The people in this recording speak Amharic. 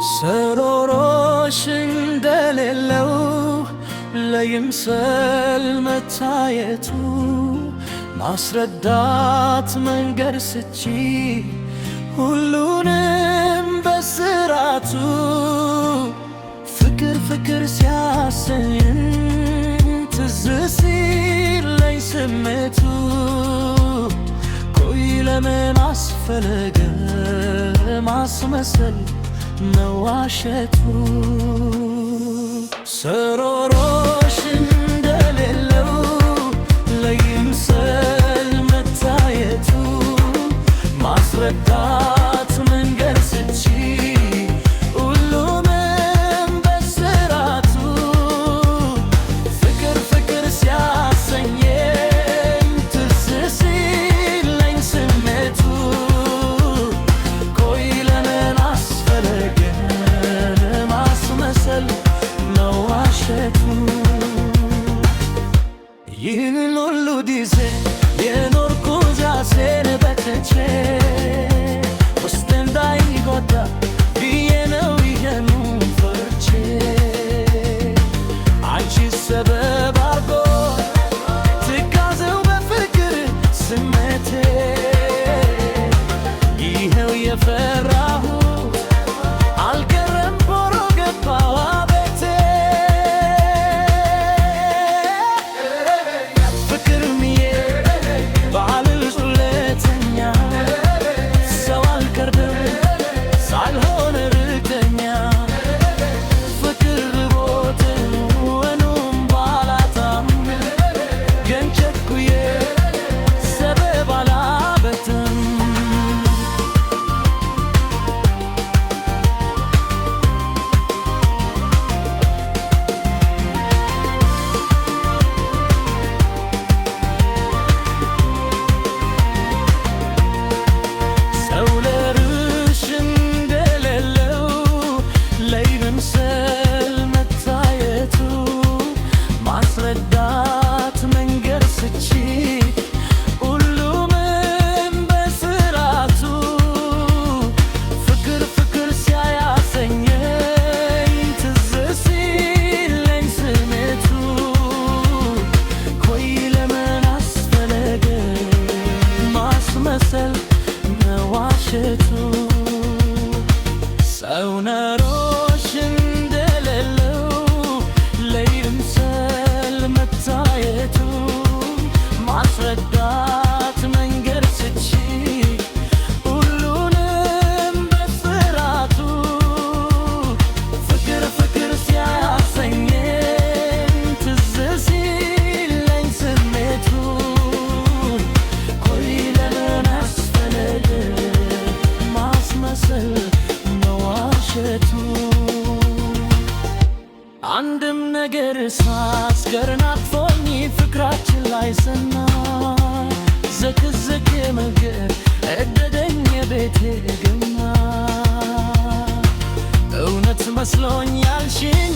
ሰሮሮሽ እንደሌለው ለይምሰል መታየቱ ማስረዳት መንገድ ስቺ ሁሉንም በስራቱ ፍቅር ፍቅር ሲያሰኝ ትዝ ሲለኝ ስሜቱ ቆይ ለምን አስፈለገ ማስመሰል መዋሸቱ ሰሮሮሽ እንደሌለው ለይምሰል መታየቱ ማስረዳት መንገድ ስቺ ሁሉንም በስራቱ ፍቅር ፍቅር ሲያሰኘኝ ትዝ ሲለኝ ስሜቱ ቆይ ለምን አስፈለገ ማስመሰል መዋሸቱ ይህንን ሁሉ ጊዜ የኖርኩት ራሴን በትቼ ውስጤ እንዳይጎዳ ብዬ ነው ይሄንን ፈርቼ አንቺ ሰበብ አርጎ ትካዜው በፍቅር ስሜቴ ይኸው የፈራሁት አልቀረም ቦሮ ገባዋ ቤቴ ፍቅርምዬ ባልጹለተኛ ሰው አልቀርም ሳልሆን ርቀኛ ፍቅር ርቦት ወኑም ባላጣም ግን ቸኩዬ ሰበብ አላበትም ሰው ለርሽ እንደሌለው ለይምሰል መታየቱ ማስረዳት መንገድ ስቺ ሁሉንም በስራቱ ፍቅር ፍቅር ሲያሰኘኝ ትዝ ሲለኝ ስሜቱ ቆይ ለምን አስፈለገ ማስመሰል መዋሸቱ ሰው ነሮሽ እንደሌለው ለይምሰል መታየቱ ማስረዳት መንገድ ስቺ ሁሉንም በስራቱ ፍቅር ፍቅር ሲያሰኘኝ ትዝ ሲለኝ ስሜቱ ቆይ ለምን አስፈለገ ማስመሰል መዋሸቱ አንድም ነገር ሳስገር ናቅፎኝ ፍቅራችን ላይ ሰና ዘክዘክ መገር እደደኝ የቤቴ ገና እውነት መስሎኝ ያልሽኝ